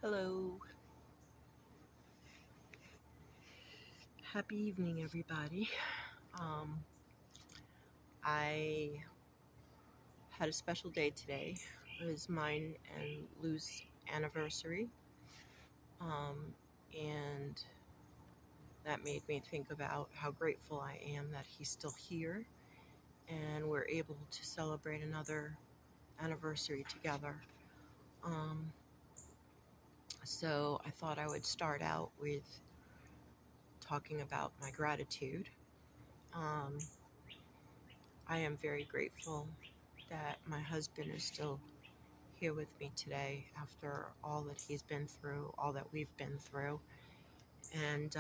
Hello. Happy evening, everybody. Um, I had a special day today. It was mine and Lou's anniversary. Um, and that made me think about how grateful I am that he's still here and we're able to celebrate another anniversary together. Um, so I thought I would start out with talking about my gratitude. Um, I am very grateful that my husband is still here with me today after all that he's been through, all that we've been through. And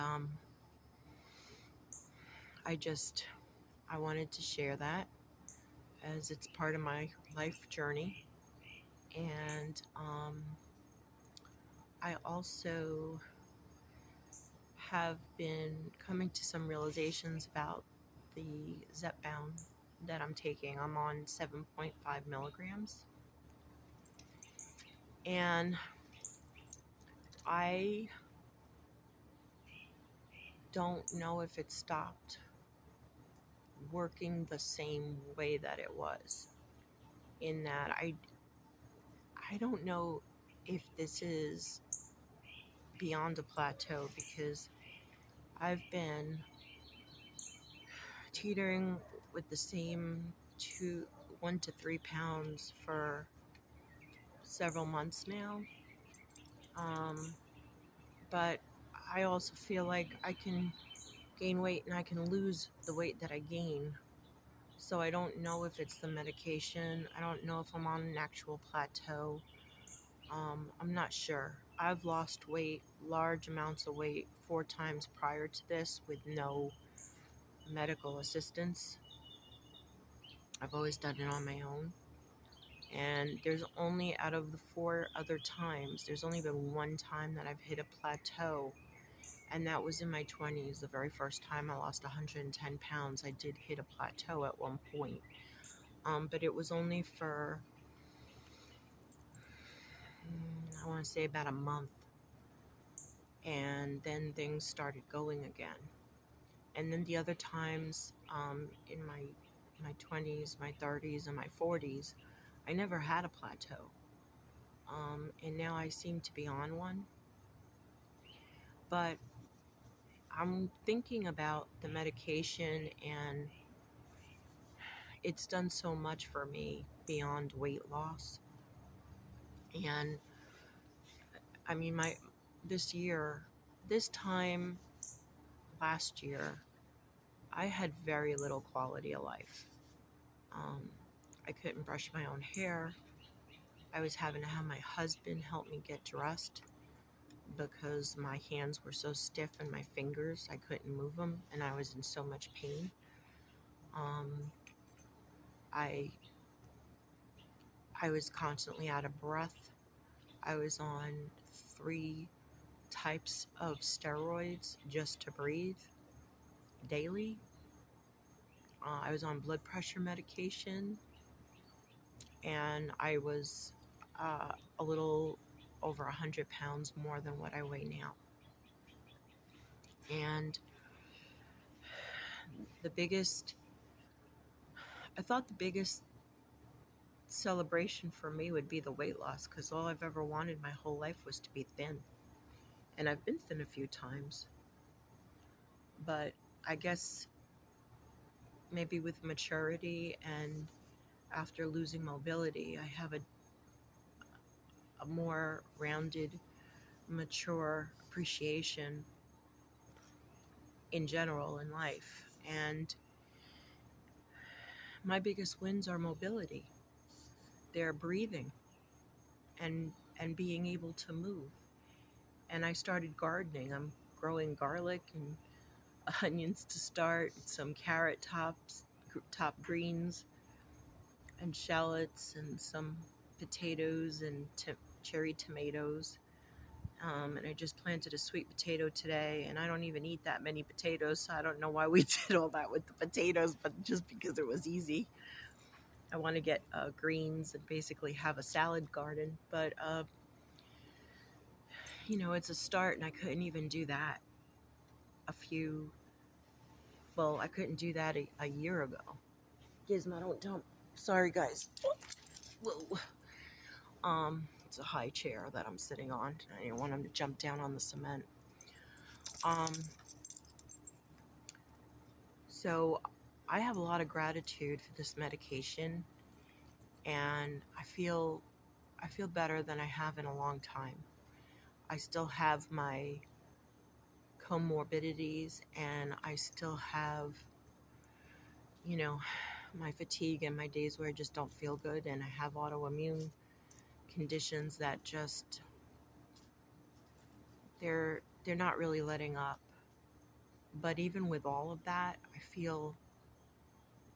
I wanted to share that as it's part of my life journey. And I also have been coming to some realizations about the Zepbound that I'm taking. I'm on 7.5 milligrams. And I don't know if it stopped working the same way that it was, in that I don't know if this is beyond a plateau, because I've been teetering with the same 1 to 3 pounds for several months now. But I also feel like I can gain weight and I can lose the weight that I gain. So I don't know if it's the medication. I don't know if I'm on an actual plateau. I'm not sure. I've lost weight, large amounts of weight, 4 times prior to this with no medical assistance. I've always done it on my own. And there's only, out of the 4 other times, there's only been 1 time that I've hit a plateau. And that was in my 20s. The very first time I lost 110 pounds, I did hit a plateau at one point. But it was only for, I want to say, about a month. And then things started going again. And then the other times, in my 20s, my 30s, and my 40s, I never had a plateau. And now I seem to be on one. But I'm thinking about the medication, and it's done so much for me beyond weight loss. And I mean, this time last year, I had very little quality of life. I couldn't brush my own hair. I was having to have my husband help me get dressed because my hands were so stiff and my fingers, I couldn't move them, and I was in so much pain. I was constantly out of breath. I was on 3 types of steroids just to breathe daily. I was on blood pressure medication, and I was a little over 100 pounds more than what I weigh now. And I thought the biggest celebration for me would be the weight loss, because all I've ever wanted my whole life was to be thin. And I've been thin a few times. But I guess maybe with maturity and after losing mobility, I have a more rounded, mature appreciation in general in life. And my biggest wins are mobility. They're breathing and being able to move. And I started gardening. I'm growing garlic and onions to start, some carrot top greens, and shallots, and some potatoes and cherry tomatoes. And I just planted a sweet potato today, and I don't even eat that many potatoes, so I don't know why we did all that with the potatoes, but just because it was easy. I want to get greens and basically have a salad garden. But it's a start, and I couldn't even do that a few, well, I couldn't do that a year ago. Gizmo, don't jump. Sorry, guys. Whoa. It's a high chair that I'm sitting on. I didn't want him to jump down on the cement. Um, so I have a lot of gratitude for this medication, and I feel better than I have in a long time. I still have my comorbidities, and I still have, my fatigue and my days where I just don't feel good, and I have autoimmune conditions that just they're not really letting up. But even with all of that, I feel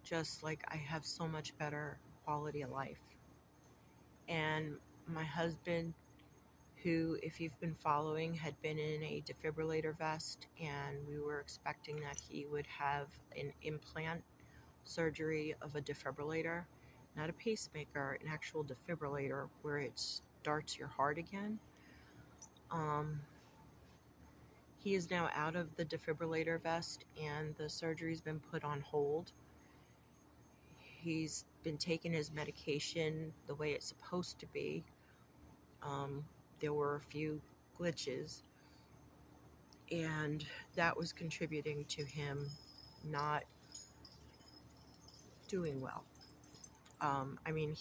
just like I have so much better quality of life. And my husband, who, if you've been following, had been in a defibrillator vest, and we were expecting that he would have an implant surgery of a defibrillator, not a pacemaker, an actual defibrillator where it starts your heart again. He is now out of the defibrillator vest, and the surgery's been put on hold. He's been taking his medication the way it's supposed to be. There were a few glitches, and that was contributing to him not doing well. I mean,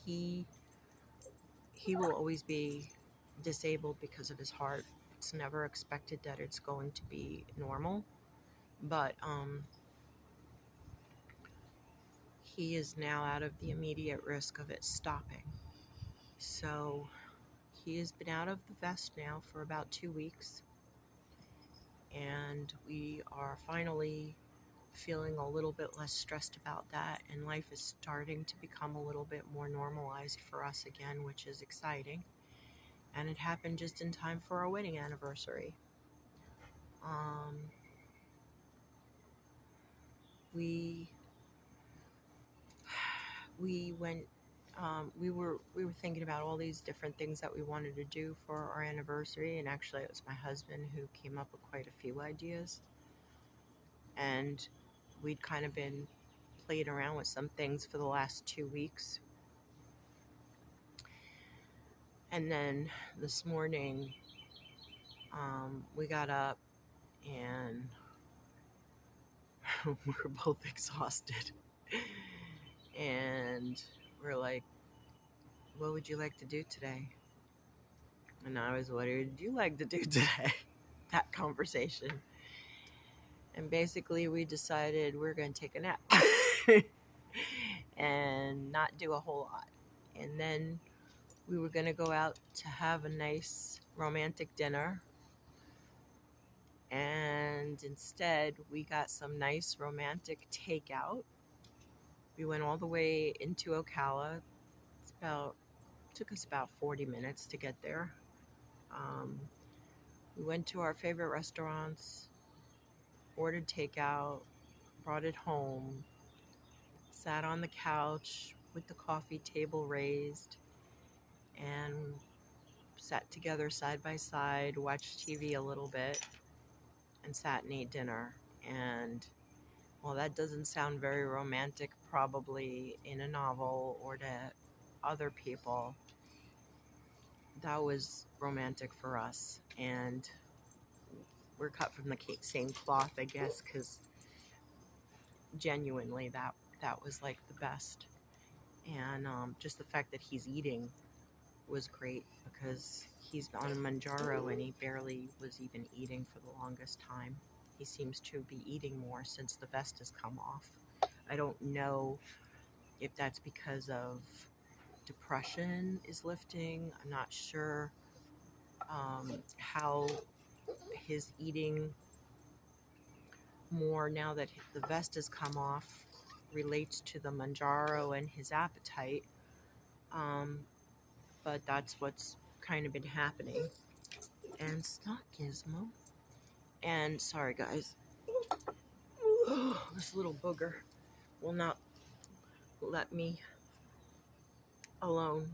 he will always be disabled because of his heart. It's never expected that it's going to be normal, but he is now out of the immediate risk of it stopping. So he has been out of the vest now for about 2 weeks, and we are finally feeling a little bit less stressed about that, and life is starting to become a little bit more normalized for us again, which is exciting. And it happened just in time for our wedding anniversary. We went. We were thinking about all these different things that we wanted to do for our anniversary, and actually, it was my husband who came up with quite a few ideas. And we'd kind of been playing around with some things for the last 2 weeks. And then this morning, we got up, and we were both exhausted. And we're like, what would you like to do today? And I was, what would you like to do today? That conversation. And basically we decided we're going to take a nap and not do a whole lot. And then we were going to go out to have a nice romantic dinner. And instead we got some nice romantic takeout. We went all the way into Ocala. Took us about 40 minutes to get there. We went to our favorite restaurants, ordered takeout, brought it home, sat on the couch with the coffee table raised, and sat together side by side, watched TV a little bit, and sat and ate dinner. And well, that doesn't sound very romantic probably in a novel or to other people. That was romantic for us, and we're cut from the same cloth, I guess, because genuinely that was like the best. And just the fact that he's eating was great, because he's on Manjaro and he barely was even eating for the longest time. He seems to be eating more since the vest has come off. I don't know if that's because of depression is lifting. I'm not sure how his eating more now that the vest has come off relates to the Manjaro and his appetite. But that's what's kind of been happening. And stop, Gizmo. And sorry, guys. This little booger will not let me alone.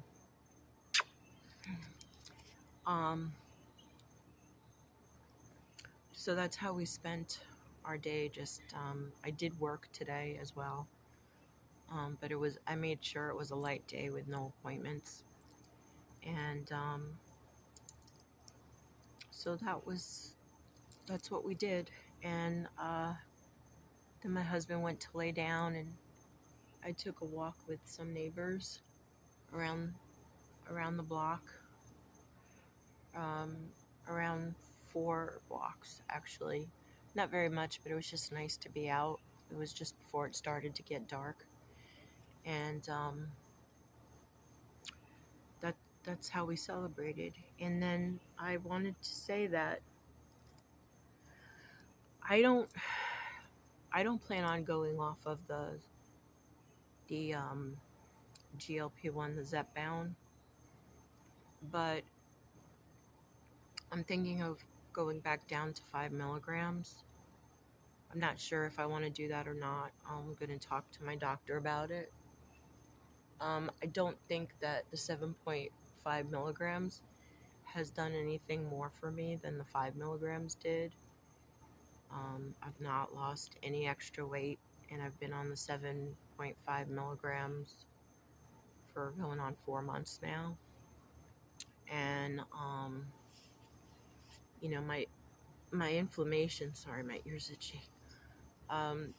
So that's how we spent our day. Just I did work today as well, but I made sure it was a light day with no appointments, and so that's what we did. And then my husband went to lay down, and I took a walk with some neighbors around the block, um, around 4 blocks actually. Not very much, but it was just nice to be out. It was just before it started to get dark, and that that's how we celebrated. And then I wanted to say that I don't I don't plan on going off of the GLP-1, the Zepbound, but I'm thinking of going back down to 5 milligrams. I'm not sure if I want to do that or not. I'm going to talk to my doctor about it. I don't think that the 7.5 milligrams has done anything more for me than the 5 milligrams did. I've not lost any extra weight, and I've been on the 7.5 milligrams for going on 4 months now. And, my inflammation, sorry, my ear's itchy. Um,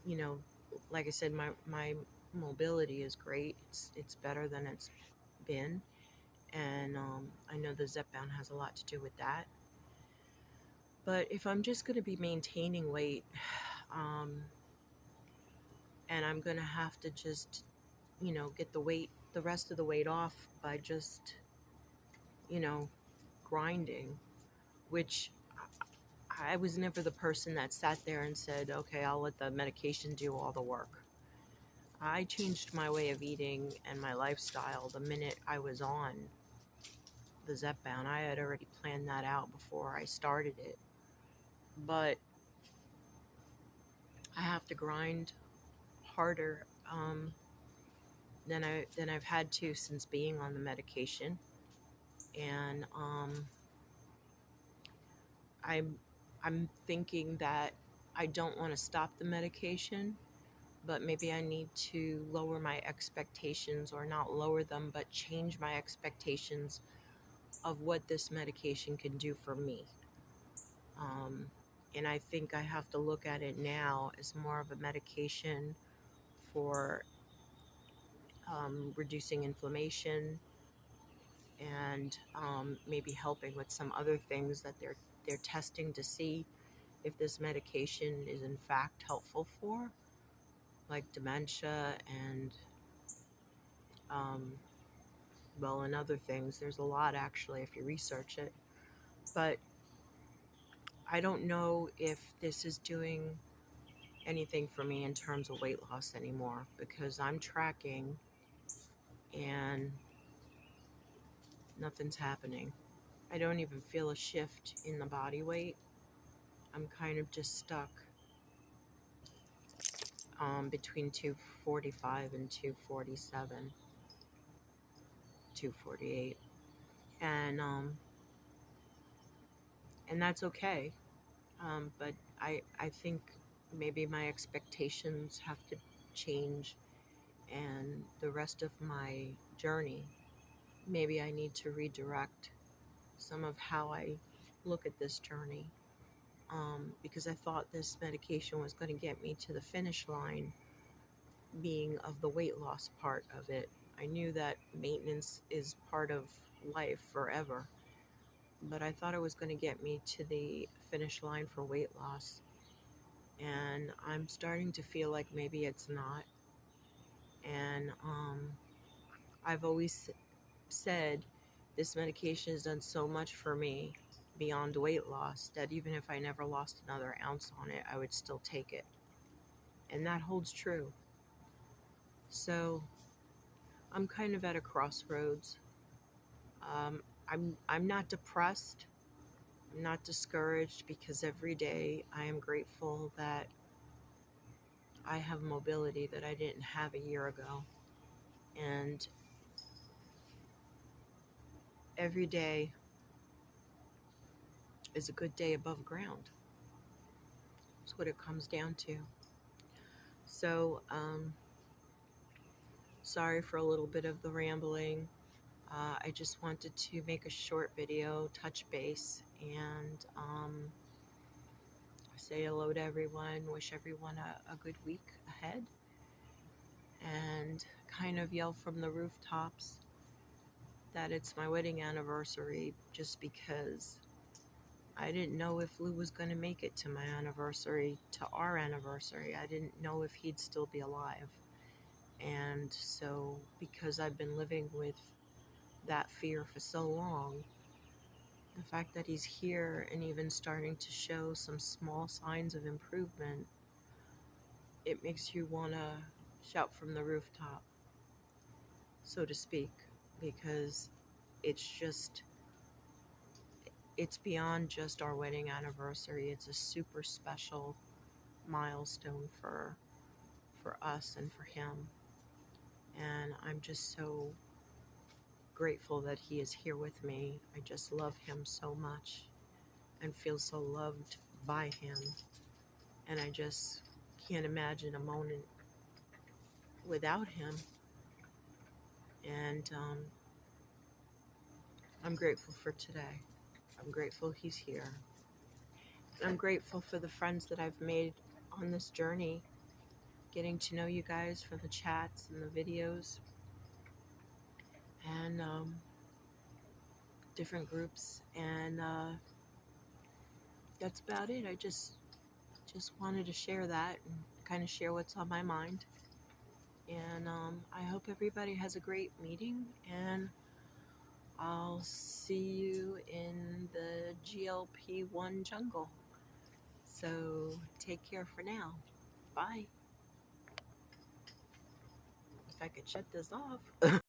you know, like I said, my mobility is great. It's better than it's been. And I know the Zepbound has a lot to do with that. But if I'm just going to be maintaining weight, um, and I'm going to have to just, get the rest of the weight off by just, you know, grinding, which I was never the person that sat there and said, okay, I'll let the medication do all the work. I changed my way of eating and my lifestyle the minute I was on the Zepbound. I had already planned that out before I started it. But I have to grind harder than I've had to since being on the medication. And I'm thinking that I don't want to stop the medication, but maybe I need to lower my expectations, or not lower them, but change my expectations of what this medication can do for me. And I think I have to look at it now as more of a medication for reducing inflammation, and maybe helping with some other things that they're testing to see if this medication is in fact helpful for, like dementia and and other things. There's a lot actually if you research it, but I don't know if this is doing anything for me in terms of weight loss anymore, because I'm tracking and nothing's happening. I don't even feel a shift in the body weight. I'm kind of just stuck between 245 and 247, 248, and that's okay. But I think maybe my expectations have to change, and the rest of my journey, maybe I need to redirect some of how I look at this journey, because I thought this medication was going to get me to the finish line, being of the weight loss part of it. I knew that maintenance is part of life forever, but I thought it was going to get me to the finish line for weight loss. And I'm starting to feel like maybe it's not. And I've always said this medication has done so much for me beyond weight loss that even if I never lost another ounce on it, I would still take it. And that holds true. So I'm kind of at a crossroads. I'm not depressed. I'm not discouraged, because every day I am grateful that I have mobility that I didn't have a year ago. And every day is a good day above ground. That's what it comes down to. So, sorry for a little bit of the rambling. I just wanted to make a short video, touch base, and say hello to everyone, wish everyone a good week ahead, and kind of yell from the rooftops that it's my wedding anniversary, just because I didn't know if Lou was going to make it to my anniversary, to our anniversary. I didn't know if he'd still be alive. And so, because I've been living with that fear for so long, the fact that he's here and even starting to show some small signs of improvement, it makes you want to shout from the rooftop, so to speak, because it's beyond just our wedding anniversary. It's a super special milestone for us and for him. And I'm just so grateful that he is here with me. I just love him so much and feel so loved by him. And I just can't imagine a moment without him. And I'm grateful for today. I'm grateful he's here. And I'm grateful for the friends that I've made on this journey, getting to know you guys from the chats and the videos and different groups. And that's about it. I just wanted to share that and kind of share what's on my mind. And I hope everybody has a great meeting, and I'll see you in the GLP-1 jungle. So take care for now. Bye. If I could shut this off.